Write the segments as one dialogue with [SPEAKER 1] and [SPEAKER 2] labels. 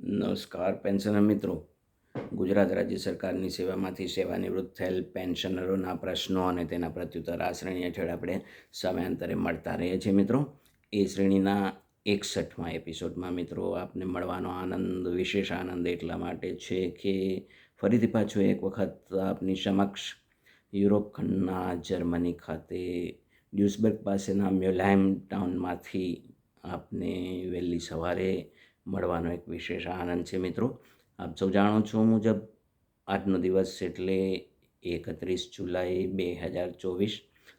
[SPEAKER 1] નમસ્કાર પેન્શનર મિત્રો. ગુજરાત રાજ્ય સરકારની સેવામાંથી સેવાનિવૃત્ત થયેલ પેન્શનરોના પ્રશ્નો અને તેના પ્રત્યુત્તર આ શ્રેણી હેઠળ આપણે સમયાંતરે મળતા રહીએ છીએ મિત્રો. એ શ્રેણીના 61મા એપિસોડમાં મિત્રો આપને મળવાનો આનંદ, વિશેષ આનંદ એટલા માટે છે કે ફરીથી પાછો એક વખત આપની સમક્ષ યુરોપ ખંડના જર્મની ખાતે ડ્યુસબર્ગ પાસેના મ્યુલહેમ ટાઉનમાંથી આપને વહેલી સવારે મળવાનો એક વિશેષ આનંદ છે મિત્રો. આપ સૌ જાણો છો મુજબ આજનો દિવસ એટલે 31 જુલાઈ 2024.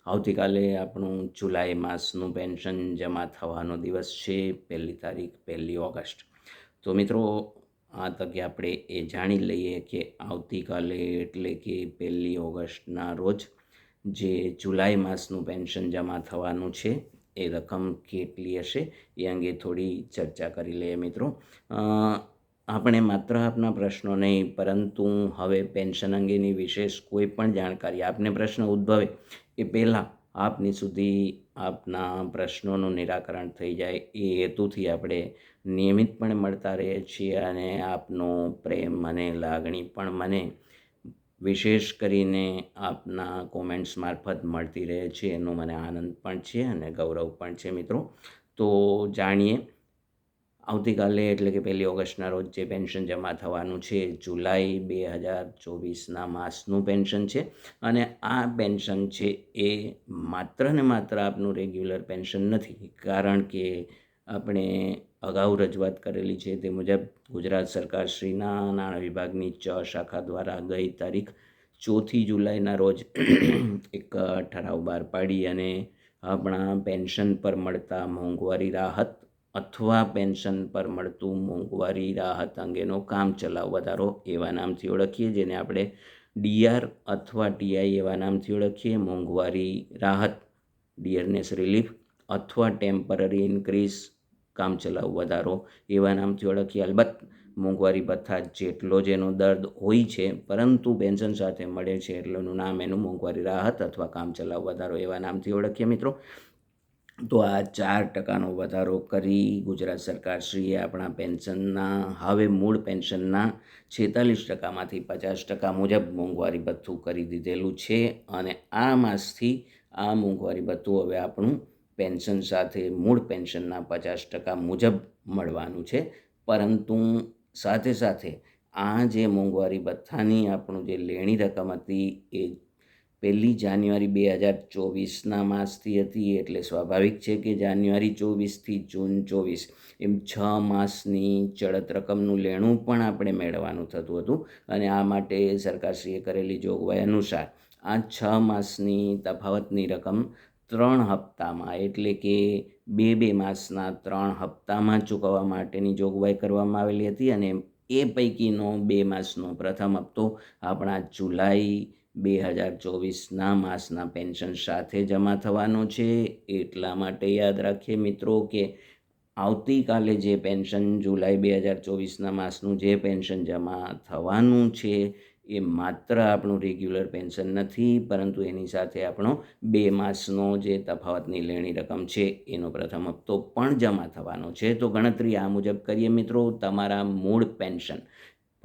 [SPEAKER 1] આવતીકાલે આપણું જુલાઈ માસનું પેન્શન જમા થવાનો દિવસ છે, 1 તારીખ 1 ઓગસ્ટ. તો મિત્રો આ તકે આપણે એ જાણી લઈએ કે આવતીકાલે એટલે કે 1 ઓગસ્ટના રોજ જે જુલાઈ માસનું પેન્શન જમા થવાનું છે એ રકમ કેટલી હશે એ અંગે થોડી ચર્ચા કરી લઈએ મિત્રો. આપણે માત્ર આપના પ્રશ્નો નહીં, પરંતુ હવે પેન્શન અંગેની વિશેષ કોઈ પણ જાણકારી આપને પ્રશ્ન ઉદ્ભવે એ પહેલાં આપની સુધી આપના પ્રશ્નોનું નિરાકરણ થઈ જાય એ હેતુથી આપણે નિયમિતપણે મળતા રહીએ છીએ. અને આપનો પ્રેમ અને લાગણી પણ મને વિશેષ કરીને આપના કોમેન્ટ્સ મારફત મળતી રહે છે, એનો મને આનંદ પણ છે અને ગૌરવ પણ છે મિત્રો. તો જાણીએ આવતીકાલે એટલે કે 1 ઓગસ્ટના રોજ જે પેન્શન જમા થવાનું છે જુલાઈ 2024ના માસનું પેન્શન છે. અને આ પેન્શન છે એ માત્ર ને માત્ર આપનું રેગ્યુલર પેન્શન નથી, કારણ કે આપણે અગાઉ રજૂઆત કરેલી છે તે મુજબ ગુજરાત સરકારશ્રીના નાણાં વિભાગની શાખા દ્વારા ગઈ તારીખ 4 જુલાઈના રોજ એક ઠરાવ બહાર પાડી અને આપણા પેન્શન પર મળતા મોંઘવારી રાહત અથવા પેન્શન પર મળતું મોંઘવારી રાહત અંગેનો કામચલાઉ વધારો એવા નામથી ઓળખીએ, જેને આપણે ડીઆર અથવા ટીઆઈ એવા નામથી ઓળખીએ. મોંઘવારી રાહત, ડિયરનેસ રિલીફ અથવા ટેમ્પરરી ઇન્ક્રીઝ, કામચલાઉ વધારો એવા નામથી ઓળખીએ. અલબત્ત મોંઘવારી ભથ્થા જેટલો જેનો દર્દ હોય છે, પરંતુ પેન્શન સાથે મળે છે એટલોનું નામ એનું મોંઘવારી રાહત અથવા કામચલાઉ વધારો એવા નામથી ઓળખીએ મિત્રો. તો આ 4% વધારો કરી ગુજરાત સરકારશ્રીએ આપણા પેન્શનના, હવે મૂળ પેન્શનના 46%માંથી 50% મુજબ મોંઘવારી ભથ્થું કરી દીધેલું છે. અને આ માસથી આ મોંઘવારી ભથ્થું હવે આપણું પેન્શન સાથે મૂળ પેન્શનના 50% મુજબ મળવાનું છે. પરંતુ સાથે સાથે આ જે મોંઘવારી ભથ્થાની આપણું જે લેણી રકમ હતી એ 1 જાન્યુઆરી 2024ના માસથી હતી, એટલે સ્વાભાવિક છે કે જાન્યુઆરી 24થી જૂન 24 એમ 6 માસની ચડત રકમનું લેણું પણ આપણે મેળવવાનું થતું હતું. અને આ માટે સરકારશ્રીએ કરેલી જોગવાઈ અનુસાર આ 6 માસની તફાવતની રકમ 3 હપ્તામાં એટલે કે 2 માસના 3 હપ્તામાં ચૂકવવા માટેની જોગવાઈ કરવામાં આવેલી હતી. અને એ પૈકીનો 2 માસનો પ્રથમ હપ્તો આપણા જુલાઈ 2024ના માસના પેન્શન સાથે જમા થવાનો છે. એટલા માટે યાદ રાખીએ મિત્રો કે આવતીકાલે જે પેન્શન જુલાઈ 2024ના માસનું જે પેન્શન જમા થવાનું છે એ માત્ર આપણું રેગ્યુલર પેન્શન નથી, પરંતુ એની સાથે આપણો 2 માસનો જે તફાવતની લેણી રકમ છે એનો પ્રથમ હપ્તો પણ જમા થવાનો છે. તો ગણતરી આ મુજબ કરીએ મિત્રો. તમારા મૂળ પેન્શન,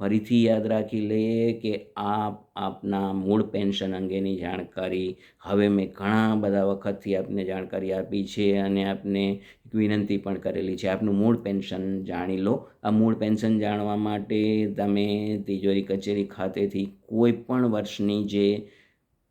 [SPEAKER 1] ફરીથી યાદ રાખી લઈએ કે આપના મૂળ પેન્શન અંગેની જાણકારી હવે મેં ઘણા બધા વખતથી આપને જાણકારી આપી છે અને આપને એક વિનંતી પણ કરેલી છે. આપનું મૂળ પેન્શન જાણી લો. આ મૂળ પેન્શન જાણવા માટે તમે તિજોરી કચેરી ખાતેથી કોઈ પણ વર્ષની જે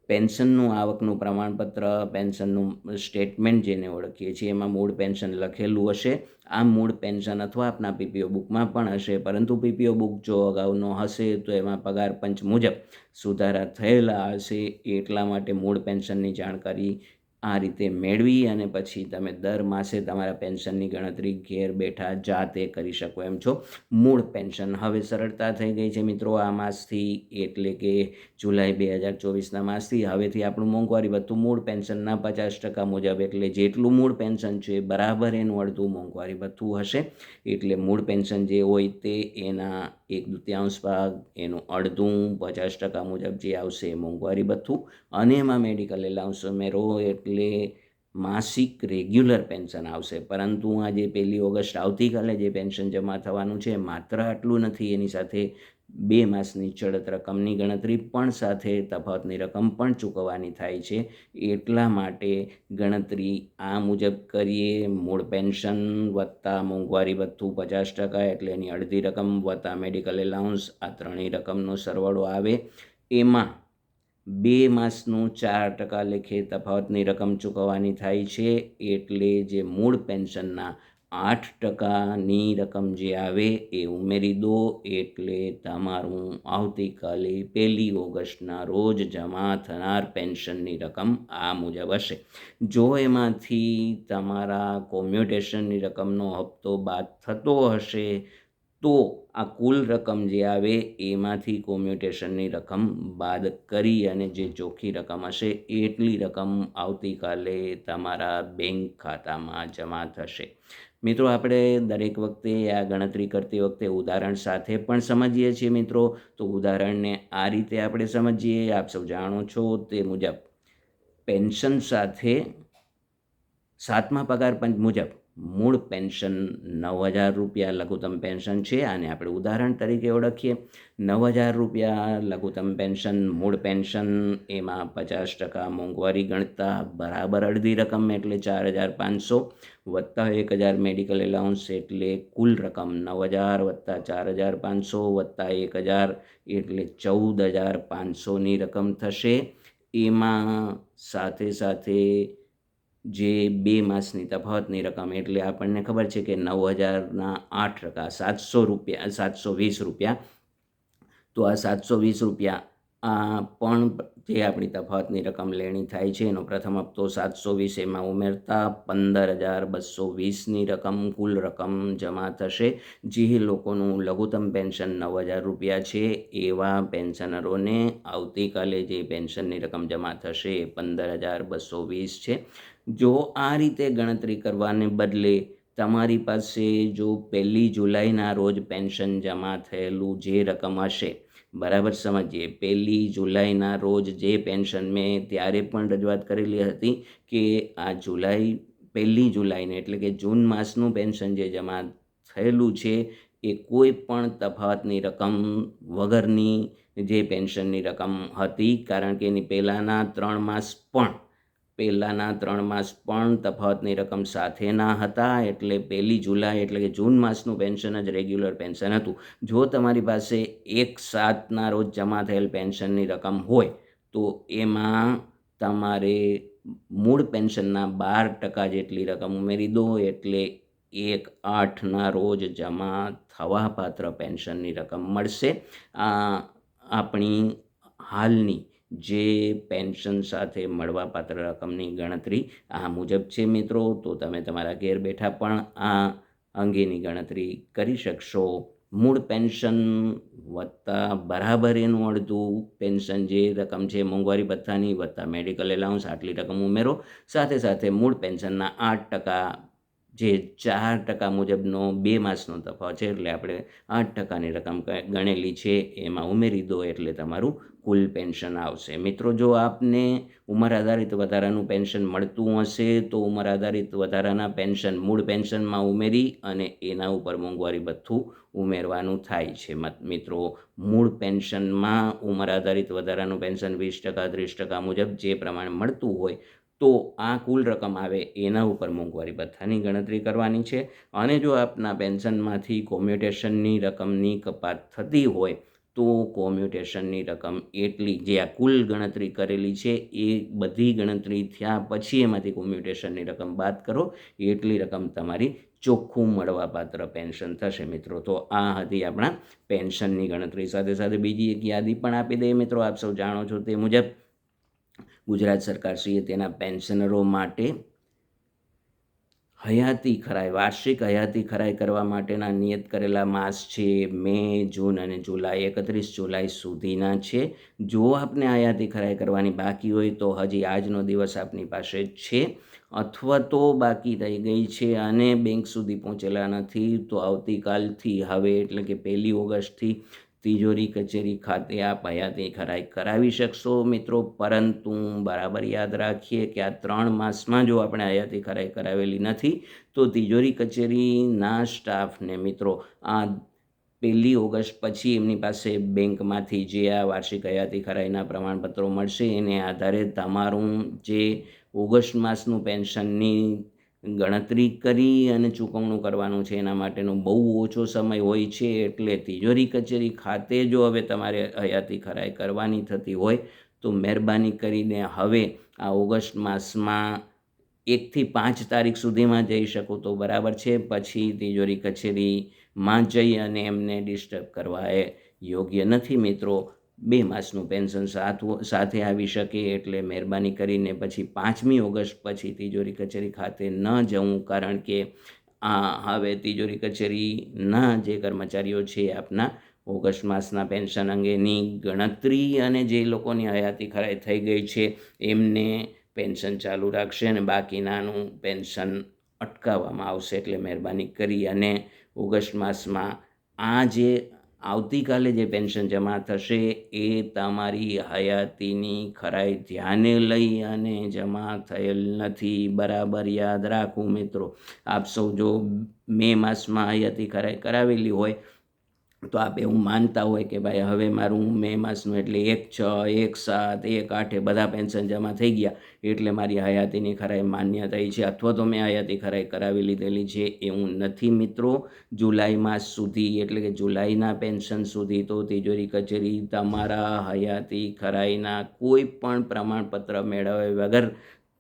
[SPEAKER 1] પેન્શનનું આવકનું પ્રમાણપત્ર, પેન્શનનું સ્ટેટમેન્ટ જેને ઓળખીએ છીએ, એમાં મૂળ પેન્શન લખેલું હશે. આ મૂળ પેન્શન અથવા આપના પીપીઓ બુકમાં પણ હશે, પરંતુ પીપીઓ બુક જો અગાઉનો હશે તો એમાં પગાર પંચ મુજબ સુધારા થયેલા હશે. એટલા માટે મૂળ પેન્શનની જાણકારી આ રીતે મેળવી અને પછી તમે દર માસે તમારા પેન્શનની ગણતરી ઘેર બેઠા જાતે કરી શકો એમ છો. મૂળ પેન્શન હવે સરળતા થઈ ગઈ છે મિત્રો આ માસથી, એટલે કે જુલાઈ 2024ના માસથી હવેથી આપણું મોંઘવારી ભથ્થું મૂળ પેન્શનના 50% મુજબ, એટલે જેટલું મૂળ પેન્શન છે બરાબર એનું અડધું મોંઘવારી ભથ્થું હશે. એટલે મૂળ પેન્શન જે હોય તે એના 1/2 ભાગ, એનું અડધું 50% મુજબ જે આવશે મોંઘવારી ભથ્થું, અને એમાં મેડિકલ એલાઉન્સ ઉમેરો એટલે માસિક રેગ્યુલર પેન્શન આવશે. પરંતુ આ જે 1 ઓગસ્ટ આવતીકાલે જે પેન્શન જમા થવાનું છે માત્ર આટલું નથી, એની સાથે 2 માસની ચડત રકમની ગણતરી પણ સાથે તફાવતની રકમ પણ ચૂકવવાની થાય છે. એટલા માટે ગણતરી આ મુજબ કરીએ: મૂળ પેન્શન વત્તા મોંઘવારી ભથ્થું 50%, એટલે એની અડધી રકમ, વત્તા મેડિકલ એલાઉન્સ, આ ત્રણેય રકમનો સરવાળો આવે. એમાં 2 માસનું 4% લેખે તફાવતની રકમ ચૂકવવાની થાય છે. એટલે જે મૂળ પેન્શનના 8%ની રકમ જે આવે એ ઉમેરી દો. એટલે તમારું આવતીકાલે 1 ઓગસ્ટના રોજ જમા થનાર પેન્શનની રકમ આ મુજબ હશે. જો એમાંથી તમારા કોમ્યુટેશનની રકમનો હપ્તો બાદ થતો હશે તો આ કુલ રકમ જે આવે એમાંથી કોમ્યુટેશનની રકમ બાદ કરી અને જે ચોખ્ખી રકમ હશે એટલી રકમ આવતીકાલે તમારા બેંક ખાતામાં જમા થશે. મિત્રો, આપણે દરેક વખતે આ ગણતરી કરતી વખતે ઉદાહરણ સાથે પણ સમજીએ છીએ મિત્રો. તો ઉદાહરણને આ રીતે આપણે સમજીએ. આપ સૌ જાણો છો તે મુજબ પેન્શન સાથે 7મા પગાર પંચ મુજબ મૂળ પેન્શન 9,000 રૂપિયા લઘુત્તમ પેન્શન છે. આને આપણે ઉદાહરણ તરીકે ઓળખીએ. 9,000 રૂપિયા લઘુત્તમ પેન્શન, મૂળ પેન્શન, એમાં 50% મોંઘવારી ગણતા બરાબર અડધી રકમ એટલે 4,500, વત્તા 1,000 મેડિકલ એલાઉન્સ, એટલે કુલ રકમ 9,000 વત્તા 4,500 વત્તા 1,000 એટલે 14,500ની રકમ થશે. એમાં સાથે સાથે જે 2 માસની તફાવતની રકમ, એટલે આપણને ખબર છે કે 9,000ના 8% 720 રૂપિયા. તો આ 720 રૂપિયા આ પણ જે આપણી તફાવતની રકમ લેણી થાય છે એનો પ્રથમ હપ્તો 720 એમાં ઉમેરતા 15,220ની રકમ કુલ રકમ જમા થશે. જે લોકોનું લઘુત્તમ પેન્શન 9,000 રૂપિયા છે એવા પેન્શનરોને આવતીકાલે જે પેન્શનની રકમ જમા થશે એ 15,220 છે. જો આ રીતે ગણતરી કરવાને બદલે તમારી પાસે જો 1 જુલાઈના રોજ પેન્શન જમા થયેલું જે રકમ હશે, બરાબર સમજીએ, 1 જુલાઈના રોજ જે પેન્શન મેં ત્યારે પણ રજૂઆત કરેલી હતી કે આ 1 જુલાઈને એટલે કે જૂન માસનું પેન્શન જે જમા થયેલું છે એ કોઈ પણ તફાવતની રકમ વગરની જે પેન્શનની રકમ હતી. કારણ કે એની પહેલાંના 3 માસ પણ તફાવતની રકમ સાથેના હતા. એટલે 1 જુલાઈ એટલે કે જૂન માસનું પેન્શન જ રેગ્યુલર પેન્શન હતું. જો તમારી પાસે 1/7ના રોજ જમા થયેલ પેન્શનની રકમ હોય તો એમાં તમારે મૂળ પેન્શનના 12% જેટલી રકમ ઉમેરી દો. એટલે 1/8ના રોજ જમા થવાપાત્ર પેન્શનની રકમ મળશે. આ આપણી હાલની જે પેન્શન સાથે મળવાપાત્ર રકમની ગણતરી આ મુજબ છે મિત્રો. તો તમે તમારા ઘેર બેઠા પણ આ અંગેની ગણતરી કરી શકશો. મૂળ પેન્શન વત્તા બરાબર એનું અડધું પેન્શન જે રકમ છે મોંઘવારી ભથ્થાની વત્તા મેડિકલ એલાઉન્સ, આટલી રકમ ઉમેરો. સાથે સાથે મૂળ પેન્શનના 8% જે 4% મુજબનો 2 માસનો તફાવત છે એટલે આપણે 8%ની રકમ ગણેલી છે એમાં ઉમેરી દો. એટલે તમારું કુલ પેન્શન આવશે. મિત્રો, જો આપને ઉંમર આધારિત વધારાનું પેન્શન મળતું હશે તો ઉંમર આધારિત વધારાના પેન્શન મૂળ પેન્શનમાં ઉમેરી અને એના ઉપર મોંઘવારી ભથ્થું ઉમેરવાનું થાય છે. મિત્રો, મૂળ પેન્શનમાં ઉંમર આધારિત વધારાનું પેન્શન 20%, 30% મુજબ જે પ્રમાણે મળતું હોય તો આ કુલ રકમ આવે એના ઉપર મોંઘવારી ભથ્થાની ગણતરી કરવાની છે. અને જો આપના પેન્શનમાંથી કોમ્યુટેશનની રકમની કપાત થતી હોય તો કોમ્યુટેશનની રકમ એટલી જે આ કુલ ગણતરી કરેલી છે એ બધી ગણતરી થયા પછી એમાંથી કોમ્યુટેશનની રકમ બાદ કરો એટલી રકમ તમારી ચોખ્ખું મળવાપાત્ર પેન્શન થશે. મિત્રો, તો આ હતી આપણા પેન્શનની ગણતરી. સાથે સાથે બીજી એક યાદી પણ આપી દઈએ મિત્રો. આપ સૌ જાણો છો તે મુજબ ગુજરાત સરકારશ્રીએ તેના પેન્શનરો માટે હયાતી ખરાઈ, વાર્ષિક હયાતી ખરાઈ કરવા માટેના નિયત કરેલા માસ છે મે, જૂન અને જુલાઈ. 31 જુલાઈ સુધીના છે. જો આપને હયાતી ખરાઈ કરવાની બાકી હોય તો હજી આજનો દિવસ આપની પાસે છે, અથવા તો બાકી રહી ગઈ છે અને બેંક સુધી પહોંચેલા નથી તો આવતીકાલથી હવે એટલે કે 1 ઓગસ્ટથી તિજોરી કચેરી ખાતે આપ હયાતી ખરાઈ કરાવી શકશો મિત્રો. પરંતુ બરાબર યાદ રાખીએ કે આ 3 માસમાં જો આપણે હયાતી ખરાઈ કરાવેલી નથી તો તિજોરી કચેરીના સ્ટાફને મિત્રો આ 1 ઓગસ્ટ પછી એમની પાસે બેંકમાંથી જે આ વાર્ષિક હયાતી ખરાઈના પ્રમાણપત્રો મળશે એને આધારે તમારું જે ઓગસ્ટ માસનું પેન્શનની ગણતરી કરી અને ચૂકવણું કરવાનું છે એના માટેનો બહુ ઓછો સમય હોય છે. એટલે તિજોરી કચેરી ખાતે જો હવે તમારે હયાતી ખરાઈ કરવાની થતી હોય તો મહેરબાની કરીને હવે આ ઓગસ્ટ માસમાં 1 થી 5 તારીખ સુધીમાં જઈ શકો તો બરાબર છે. પછી તિજોરી કચેરીમાં જઈ અને એમને ડિસ્ટર્બ કરવા એ યોગ્ય નથી મિત્રો. 2 માસનું પેન્શન સાથે આવી શકે એટલે મહેરબાની કરીને પછી 5મી ઓગસ્ટ પછી તિજોરી કચેરી ખાતે ન જવું, કારણ કે હવે તિજોરી કચેરીના જે કર્મચારીઓ છે આપના ઓગસ્ટ માસના પેન્શન અંગેની ગણતરી અને જે લોકોની હયાતી ખરાઈ થઈ ગઈ છે એમને પેન્શન ચાલુ રાખશે અને બાકીનાનું પેન્શન અટકાવવામાં આવશે. એટલે મહેરબાની કરી અને ઓગસ્ટ માસમાં આ જે આવતીકાલે જે પેન્શન જમા થશે એ તમારી હયાતીની ખરાઈ ધ્યાને લઈ અને જમા થયેલ નથી. બરાબર યાદ રાખવું મિત્રો. આપ સૌ જો મે માસમાં હયાતી ખરાઈ કરાવેલી હોય તો આપ એવું માનતા હોય કે ભાઈ હવે મારું મે માસનું એટલે 1/6, 1/7, 1/8 બધા પેન્શન જમા થઈ ગયા એટલે મારી હયાતીની ખરાઈ માન્ય થઈ છે અથવા તો મેં હયાતી ખરાઈ કરાવી લીધેલી છે. એવું નથી મિત્રો. જુલાઈ માસ સુધી એટલે કે જુલાઈના પેન્શન સુધી તો તિજોરી કચેરી તમારા હયાતી ખરાઈના કોઈ પણ પ્રમાણપત્ર મેળવ્યા વગર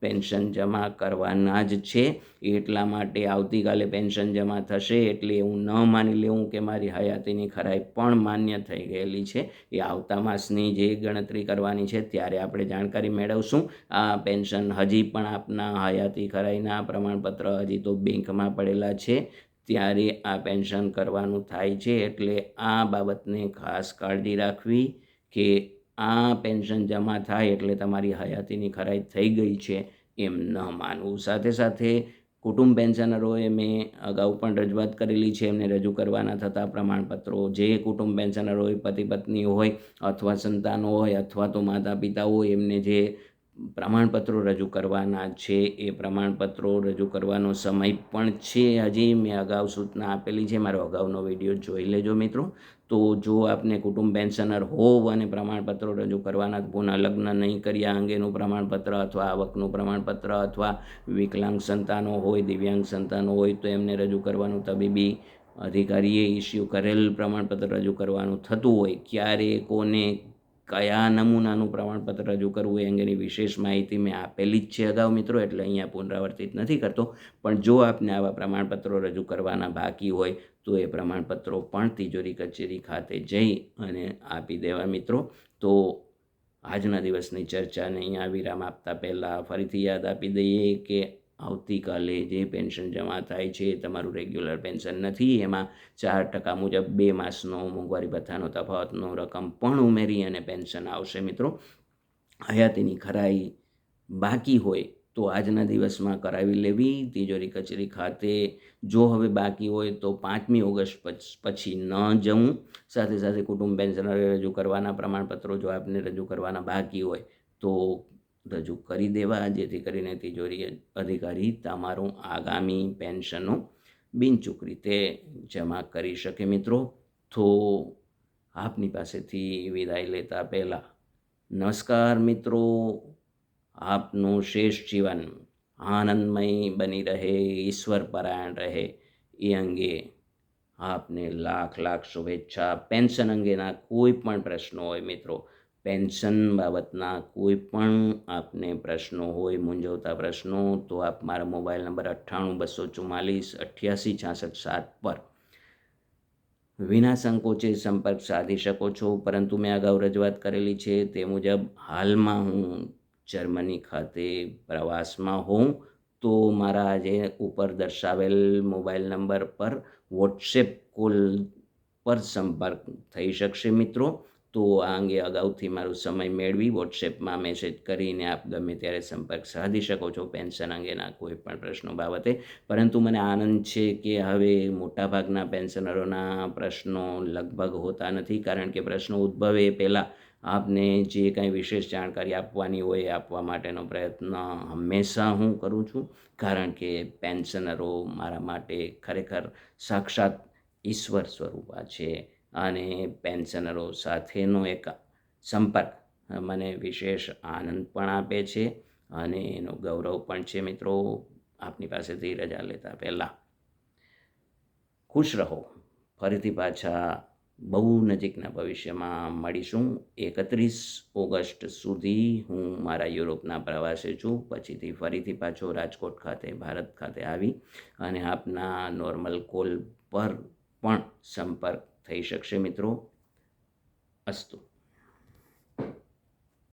[SPEAKER 1] પેન્શન જમા કરવાના જ છે. એટલા માટે આવતીકાલે પેન્શન જમા થશે એટલે એવું ન માની લેવું કે મારી હયાતીની ખરાઈ પણ માન્ય થઈ ગયેલી છે. એ આવતા માસની જે ગણતરી કરવાની છે ત્યારે આપણે જાણકારી મેળવશું. આ પેન્શન હજી પણ આપના હયાતી ખરાઈના પ્રમાણપત્ર હજી તો બેંકમાં પડેલા છે ત્યારે આ પેન્શન કરવાનું થાય છે. એટલે આ બાબતને ખાસ કાળજી રાખવી કે આ પેન્શન જમા થાય એટલે તમારી હયાતીની ખરાઈ થઈ ગઈ છે એમ ન માનવું. સાથે સાથે કુટુંબ પેન્શનરોએ મેં અગાઉ પણ રજૂઆત કરેલી છે. એમને રજૂ કરવાના થતા પ્રમાણપત્રો જે કુટુંબ પેન્શનરો હોય, પતિ પત્ની હોય અથવા સંતાનો હોય અથવા તો માતા પિતા હોય એમને જે પ્રમાણપત્રો રજૂ કરવાના છે એ પ્રમાણપત્રો રજૂ કરવાનો સમય પણ છે. હજી મેં અગાઉ સૂચના આપેલી છે, મારો અગાઉનો વિડીયો જોઈ લેજો મિત્રો. તો જો આપને કુટુંબ પેન્શનર હોવ અને પ્રમાણપત્રો રજૂ કરવાના, પુનઃ લગ્ન નહીં કર્યા અંગેનું પ્રમાણપત્ર અથવા આવકનું પ્રમાણપત્ર અથવા વિકલાંગ સંતાનો હોય, દિવ્યાંગ સંતાનો હોય તો એમને રજૂ કરવાનું, તબીબી અધિકારીએ ઇસ્યુ કરેલ પ્રમાણપત્ર રજૂ કરવાનું થતું હોય, ક્યારે કોને કયા નમૂનાનું પ્રમાણપત્ર રજૂ કરવું એ અંગેની વિશેષ માહિતી મેં આપેલી જ છે અગાઉ મિત્રો, એટલે અહીંયા પુનરાવર્તિત નથી કરતો. પણ જો આપને આવા પ્રમાણપત્રો રજૂ કરવાના બાકી હોય તો એ પ્રમાણપત્રો પણ તિજોરી કચેરી ખાતે જઈ અને આપી દેવા મિત્રો. તો આજના દિવસની ચર્ચાને અહીંયા વિરામ આપતા પહેલાં ફરીથી યાદ આપી દઈએ કે આવતીકાલે જે પેન્શન જમા થાય છે તમારું રેગ્યુલર પેન્શન નથી. એમાં 4% મુજબ 2 માસનો મોંઘવારી ભથ્થાનો તફાવતનો રકમ પણ ઉમેરી અને પેન્શન આવશે મિત્રો. હયાતીની ખરાઈ બાકી હોય તો આજના દિવસમાં કરાવી લેવી તિજોરી કચેરી ખાતે. જો હવે બાકી હોય તો 5મી ઓગસ્ટ પછી ન જવું. સાથે સાથે કુટુંબ પેન્શનરે રજૂ કરવાના પ્રમાણપત્રો જો આપને રજૂ કરવાના બાકી હોય તો રજૂ કરી દેવા, જેથી કરીને તિજોરી અધિકારી તમારું આગામી પેન્શનો બિનચૂક રીતે જમા કરી શકે મિત્રો. તો આપની પાસેથી વિદાય લેતા પહેલાં નમસ્કાર મિત્રો. આપનું શેષ જીવન આનંદમય બની રહે, ઈશ્વર પરાયણ રહે એ અંગે આપને લાખ શુભેચ્છા. પેન્શન અંગેના કોઈ પણ પ્રશ્નો હોય મિત્રો, પેન્શન બાબતના કોઈ પણ આપને પ્રશ્નો હોય, મૂંઝવતા પ્રશ્નો, તો આપ મારા મોબાઈલ નંબર 9824488667 પર વિના સંકોચે સંપર્ક સાધી શકો છો. પરંતુ મેં અગાઉ રજૂઆત કરેલી છે તે મુજબ હાલમાં હું જર્મની ખાતે પ્રવાસમાં હોઉં તો મારા જે ઉપર દર્શાવેલ મોબાઈલ નંબર પર વોટ્સએપ કોલ પર સંપર્ક થઈ શકશે મિત્રો. તો આ અંગે અગાઉથી મારો સમય મેળવી વોટ્સએપમાં મેસેજ કરીને આપ ગમે ત્યારે સંપર્ક સાધી શકો છો પેન્શન અંગેના કોઈ પણ પ્રશ્નો બાબતે. પરંતુ મને આનંદ છે કે હવે મોટાભાગના પેન્શનરોના પ્રશ્નો લગભગ હોતા નથી, કારણ કે પ્રશ્નો ઉદ્ભવે એ પહેલાં આપને જે કંઈ વિશેષ જાણકારી આપવાની હોય એ આપવા માટેનો પ્રયત્ન હંમેશા હું કરું છું, કારણ કે પેન્શનરો મારા માટે ખરેખર સાક્ષાત ઈશ્વર સ્વરૂપા છે અને પેન્શનરો સાથેનો એક સંપર્ક મને વિશેષ આનંદ પણ આપે છે અને એનો ગૌરવ પણ છે. મિત્રો, આપની પાસેથી રજા લેતા પહેલાં ખુશ રહો. ફરીથી પાછા બહુ નજીકના ભવિષ્યમાં મળીશું. 31 ઓગસ્ટ સુધી હું મારા યુરોપના પ્રવાસે છું. પછીથી ફરીથી પાછો રાજકોટ ખાતે ભારત ખાતે આવી અને આપના નોર્મલ કોલ પર પણ સંપર્ક થઈ શકશે. મિત્રો, અસ્તુ.